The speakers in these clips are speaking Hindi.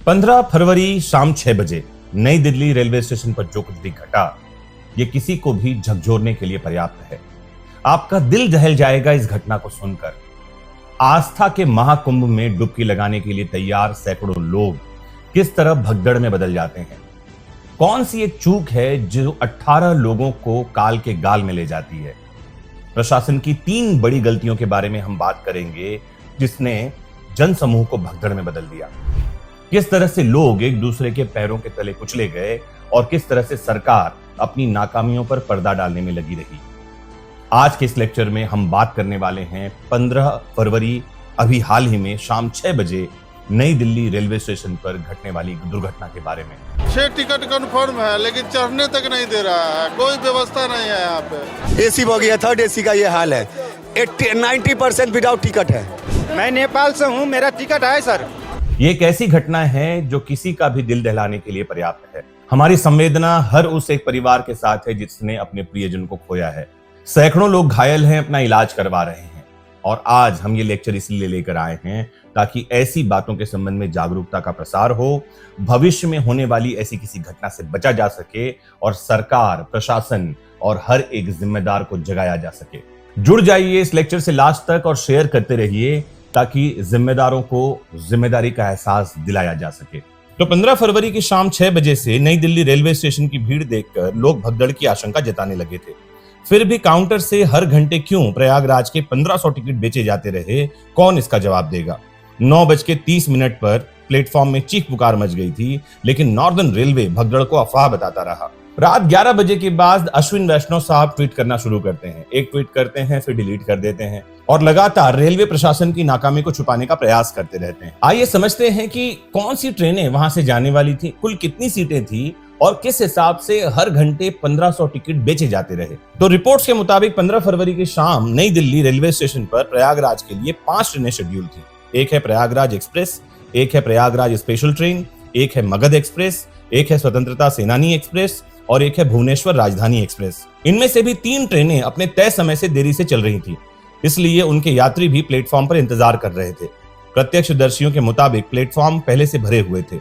15 फरवरी शाम 6 बजे नई दिल्ली रेलवे स्टेशन पर जो कुछ भी घटा, ये किसी को भी झकझोरने के लिए पर्याप्त है। आपका दिल दहल जाएगा इस घटना को सुनकर। आस्था के महाकुंभ में डुबकी लगाने के लिए तैयार सैकड़ों लोग किस तरह भगदड़ में बदल जाते हैं। कौन सी एक चूक है जो 18 लोगों को काल के गाल में ले जाती है। प्रशासन की 3 बड़ी गलतियों के बारे में हम बात करेंगे जिसने जनसमूह को भगदड़ में बदल दिया। किस तरह से लोग एक दूसरे के पैरों के तले कुचले गए और किस तरह से सरकार अपनी नाकामियों पर पर्दा डालने में लगी रही। आज के इस लेक्चर में हम बात करने वाले हैं 15 फरवरी अभी हाल ही में शाम 6 बजे नई दिल्ली रेलवे स्टेशन पर घटने वाली दुर्घटना के बारे में। 6 टिकट कंफर्म है लेकिन चढ़ने तक नहीं दे रहा है, कोई व्यवस्था नहीं है यहाँ पे। एसी बोगी है, थर्ड एसी का ये हाल है। 90% विदाउट टिकट है। मैं नेपाल से हूँ, मेरा टिकट है सर। ये एक ऐसी घटना है जो किसी का भी दिल दहलाने के लिए पर्याप्त है। हमारी संवेदना हर उस एक परिवार के साथ है जिसने अपने प्रियजन को खोया है। सैकड़ों लोग घायल हैं, अपना इलाज करवा रहे हैं और आज हम ये लेक्चर इसलिए लेकर आए हैं ताकि ऐसी बातों के संबंध में जागरूकता का प्रसार हो, भविष्य में होने वाली ऐसी किसी घटना से बचा जा सके और सरकार, प्रशासन और हर एक जिम्मेदार को जगाया जा सके। जुड़ जाइए इस लेक्चर से लास्ट तक और शेयर करते रहिए ताकि जिम्मेदारों को जिम्मेदारी का एहसास दिलाया जा सके। तो 15 फरवरी की शाम 6 बजे से नई दिल्ली रेलवे स्टेशन की भीड़ देखकर लोग भगदड़ की आशंका जताने लगे थे। फिर भी काउंटर से हर घंटे क्यों प्रयागराज के 1500 टिकट बेचे जाते रहे, कौन इसका जवाब देगा। 9:30 पर प्लेटफॉर्म में चीख पुकार मच गई थी, लेकिन नॉर्दर्न रेलवे भगदड़ को अफवाह बताता रहा। रात 11 बजे के बाद अश्विन वैष्णव साहब ट्वीट करना शुरू करते हैं। एक ट्वीट करते हैं फिर डिलीट कर देते हैं और लगातार रेलवे प्रशासन की नाकामी को छुपाने का प्रयास करते रहते हैं। आइए समझते हैं कि कौन सी ट्रेनें वहां से जाने वाली थी, कुल कितनी सीटें थी और किस हिसाब से हर घंटे 1500 टिकट बेचे जाते रहे। तो रिपोर्ट्स के मुताबिक 15 फरवरी की शाम नई दिल्ली रेलवे स्टेशन पर प्रयागराज के लिए 5 ट्रेनें शेड्यूल थी। एक है प्रयागराज एक्सप्रेस, एक है प्रयागराज स्पेशल ट्रेन, एक है मगध एक्सप्रेस, एक है स्वतंत्रता सेनानी एक्सप्रेस और एक है भुवनेश्वर राजधानी एक्सप्रेस। इनमें से भी 3 ट्रेनें अपने तय समय से देरी से चल रही थी, इसलिए उनके यात्री भी प्लेटफॉर्म पर इंतजार कर रहे थे। प्रत्यक्षदर्शियों के मुताबिक प्लेटफॉर्म पहले से भरे हुए थे।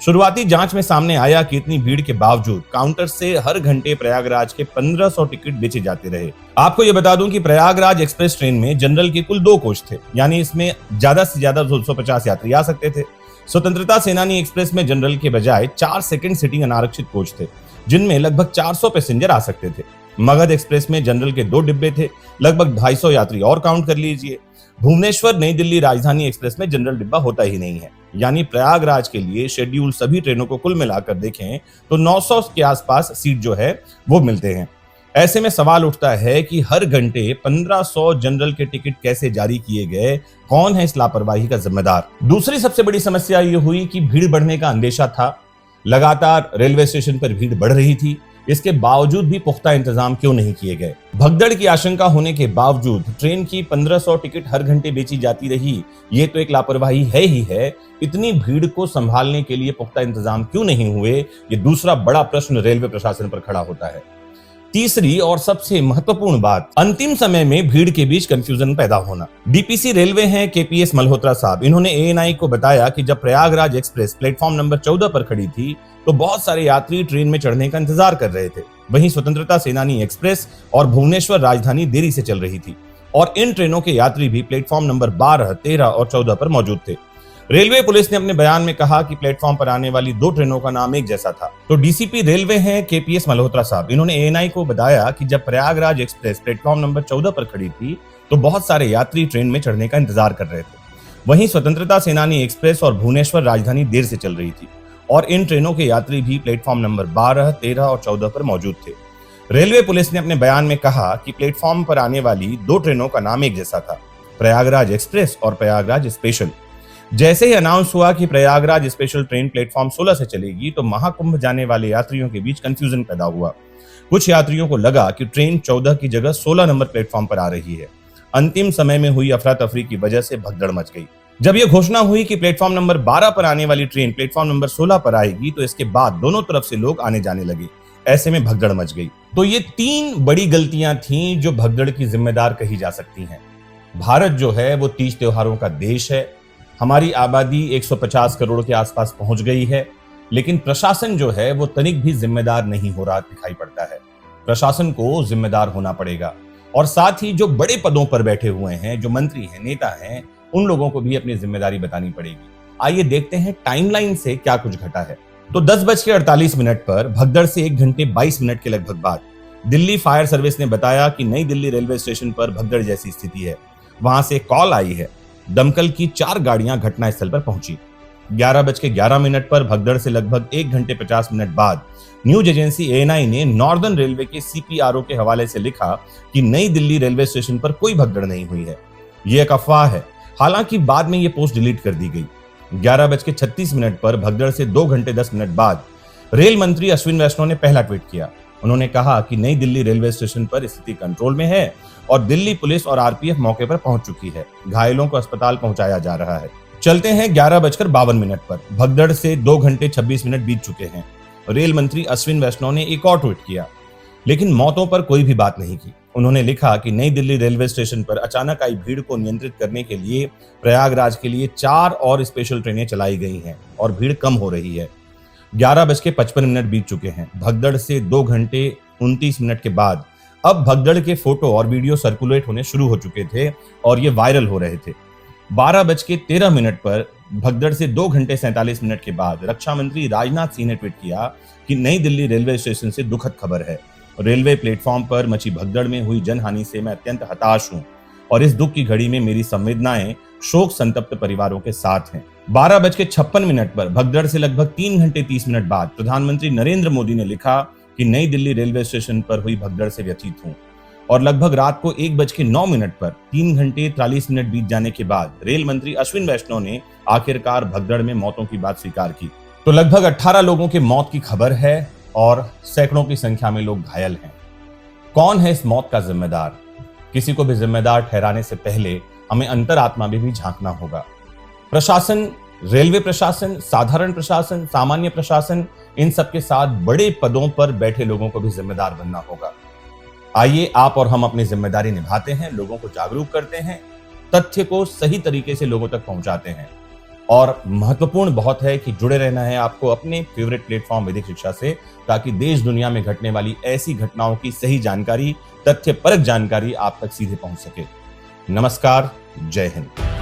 शुरुआती जांच में सामने आया कि इतनी भीड़ के बावजूद काउंटर से हर घंटे प्रयागराज के 1500 टिकट बेचे जाते रहे। आपको यह बता दूं कि प्रयागराज एक्सप्रेस ट्रेन में जनरल के कुल 2 कोच थे, यानी इसमें ज्यादा से ज्यादा 250 यात्री आ सकते थे। स्वतंत्रता सेनानी एक्सप्रेस में जनरल के बजाय 4 सेकंड सीटिंग अनारक्षित कोच थे, जिनमें लगभग 400 पैसेंजर आ सकते थे। मगध एक्सप्रेस में जनरल के 2 डिब्बे थे, लगभग 250 यात्री और काउंट कर लीजिए। भुवनेश्वर नई दिल्ली राजधानी एक्सप्रेस में जनरल डिब्बा होता ही नहीं है, यानी प्रयागराज के लिए शेड्यूल सभी ट्रेनों को कुल मिलाकर देखें तो 900 के आसपास सीट जो है वो मिलते हैं। ऐसे में सवाल उठता है कि हर घंटे 1500 जनरल के टिकट कैसे जारी किए गए, कौन है इस लापरवाही का जिम्मेदार। दूसरी सबसे बड़ी समस्या ये हुई कि भीड़ बढ़ने का अंदेशा था। लगातार रेलवे स्टेशन पर भीड़ बढ़ रही थी, इसके बावजूद भी पुख्ता इंतजाम क्यों नहीं किए गए। भगदड़ की आशंका होने के बावजूद ट्रेन की 1500 टिकट हर घंटे बेची जाती रही, ये तो एक लापरवाही है ही है। इतनी भीड़ को संभालने के लिए पुख्ता इंतजाम क्यों नहीं हुए, ये दूसरा बड़ा प्रश्न रेलवे प्रशासन पर खड़ा होता है। तीसरी और सबसे महत्वपूर्ण बात, अंतिम समय में भीड़ के बीच कंफ्यूजन पैदा होना। डीपीसी रेलवे हैं केपीएस मल्होत्रा साहब, इन्होंने एएनआई को बताया कि जब प्रयागराज एक्सप्रेस प्लेटफॉर्म नंबर 14 पर खड़ी थी तो बहुत सारे यात्री ट्रेन में चढ़ने का इंतजार कर रहे थे। वहीं स्वतंत्रता सेनानी एक्सप्रेस और भुवनेश्वर राजधानी देरी से चल रही थी और इन ट्रेनों के यात्री भी प्लेटफॉर्म नंबर 12, 13 और 14 पर मौजूद थे। रेलवे पुलिस ने अपने बयान में कहा कि प्लेटफॉर्म पर आने वाली 2 ट्रेनों का नाम एक जैसा था। तो डीसीपी रेलवे हैं केपीएस मल्होत्रा साहब, इन्होंने एएनआई को बताया कि जब प्रयागराज एक्सप्रेस प्लेटफॉर्म नंबर 14 पर खड़ी थी तो बहुत सारे यात्री ट्रेन में चढ़ने का इंतजार कर रहे थे। वहीं स्वतंत्रता सेनानी एक्सप्रेस और भुवनेश्वर राजधानी देर से चल रही थी और इन ट्रेनों के यात्री भी प्लेटफॉर्म नंबर 12, 13 और 14 पर मौजूद थे। रेलवे पुलिस ने अपने बयान में कहा कि प्लेटफॉर्म पर आने वाली 2 ट्रेनों का नाम एक जैसा था, प्रयागराज एक्सप्रेस और प्रयागराज स्पेशल। जैसे ही अनाउंस हुआ कि प्रयागराज स्पेशल ट्रेन प्लेटफॉर्म 16 से चलेगी तो महाकुंभ जाने वाले यात्रियों के बीच कंफ्यूजन पैदा हुआ। कुछ यात्रियों को लगा कि ट्रेन 14 की जगह 16 नंबर प्लेटफॉर्म पर आ रही है। अंतिम समय में हुई अफरा तफरी की वजह से भगदड़ मच गई। जब यह घोषणा हुई कि प्लेटफॉर्म नंबर 12 पर आने वाली ट्रेन प्लेटफॉर्म नंबर 16 पर आएगी तो इसके बाद दोनों तरफ से लोग आने जाने लगे। ऐसे में भगदड़ मच गई। तो ये 3 बड़ी गलतियां थीं जो भगदड़ की जिम्मेदार कही जा सकती हैं। भारत जो है वो तीज त्योहारों का देश है। हमारी आबादी 150 करोड़ के आसपास पहुंच गई है, लेकिन प्रशासन जो है वो तनिक भी जिम्मेदार नहीं हो रहा दिखाई पड़ता है। प्रशासन को जिम्मेदार होना पड़ेगा और साथ ही जो बड़े पदों पर बैठे हुए हैं, जो मंत्री हैं, नेता हैं, उन लोगों को भी अपनी जिम्मेदारी बतानी पड़ेगी। आइए देखते हैं टाइमलाइन से क्या कुछ घटा है। तो 10:48 पर भगदड़ से 1 घंटे 22 मिनट के लगभग बाद दिल्ली फायर सर्विस ने बताया कि नई दिल्ली रेलवे स्टेशन पर भगदड़ जैसी स्थिति है। वहां से कॉल आई है। दमकल की 4 गाड़ियां घटनास्थल पर पहुंची। 11:11 पर भगदड़ से लगभग 1 घंटे 50 मिनट बाद न्यूज एजेंसी ANI ने नॉर्दर्न रेलवे के CPRO के हवाले से लिखा कि नई दिल्ली रेलवे स्टेशन पर कोई भगदड़ नहीं हुई है, ये एक अफवाह है। हालांकि बाद में यह पोस्ट डिलीट कर दी गई। 11:36 पर भगदड़ से 2 घंटे 10 मिनट बाद रेल मंत्री अश्विन वैष्णव ने पहला ट्वीट किया। उन्होंने कहा कि नई दिल्ली रेलवे स्टेशन पर स्थिति कंट्रोल में है और दिल्ली पुलिस और RPF मौके पर पहुंच चुकी है। घायलों को अस्पताल पहुंचाया जा रहा है। चलते हैं 11:52 पर। भगदड़ से 2 घंटे 26 मिनट बीत चुके हैं। रेल मंत्री अश्विन वैष्णव ने एक और ट्वीट किया, लेकिन मौतों पर कोई भी बात नहीं की। उन्होंने लिखा कि नई दिल्ली रेलवे स्टेशन पर अचानक आई भीड़ को नियंत्रित करने के लिए प्रयागराज के लिए 4 और स्पेशल ट्रेनें चलाई गई हैं और भीड़ कम हो रही है। 11:55 बीत चुके हैं। भगदड़ से 2 घंटे 29 मिनट के बाद अब भगदड़ के फोटो और वीडियो सर्कुलेट होने शुरू हो चुके थे और ये वायरल हो रहे थे। 12:13 पर भगदड़ से 2 घंटे 47 मिनट के बाद रक्षा मंत्री राजनाथ सिंह ने ट्वीट किया कि नई दिल्ली रेलवे स्टेशन से दुखद खबर है। रेलवे प्लेटफॉर्म पर मची भगदड़ में हुई जनहानि से मैं अत्यंत हताश हूं और इस दुख की घड़ी में मेरी संवेदनाएं शोक संतप्त परिवारों के साथ हैं। 12:56 पर भगदड़ से लगभग 3 घंटे 30 मिनट बाद प्रधानमंत्री नरेंद्र मोदी ने लिखा कि नई दिल्ली रेलवे स्टेशन पर हुई भगदड़ से व्यथित हूं। और लगभग रात को 1:09 पर 3 घंटे 43 मिनट बीत जाने के बाद रेल मंत्री अश्विन वैष्णव ने आखिरकार भगदड़ में मौतों की बात स्वीकार की। तो लगभग 18 लोगों के मौत की खबर है और सैकड़ों की संख्या में लोग घायल हैं। कौन है इस मौत का जिम्मेदार? किसी को भी जिम्मेदार ठहराने से पहले हमें अंतरात्मा में भी झांकना होगा। प्रशासन, रेलवे प्रशासन, साधारण प्रशासन, सामान्य प्रशासन, इन सबके साथ बड़े पदों पर बैठे लोगों को भी जिम्मेदार बनना होगा। आइए आप और हम अपनी जिम्मेदारी निभाते हैं, लोगों को जागरूक करते हैं, तथ्य को सही तरीके से लोगों तक पहुंचाते हैं। और महत्वपूर्ण बहुत है कि जुड़े रहना है आपको अपने फेवरेट प्लेटफॉर्म वैदिक शिक्षा से, ताकि देश दुनिया में घटने वाली ऐसी घटनाओं की सही जानकारी, तथ्यपरक जानकारी आप तक सीधे पहुंच सके। नमस्कार, जय हिंद।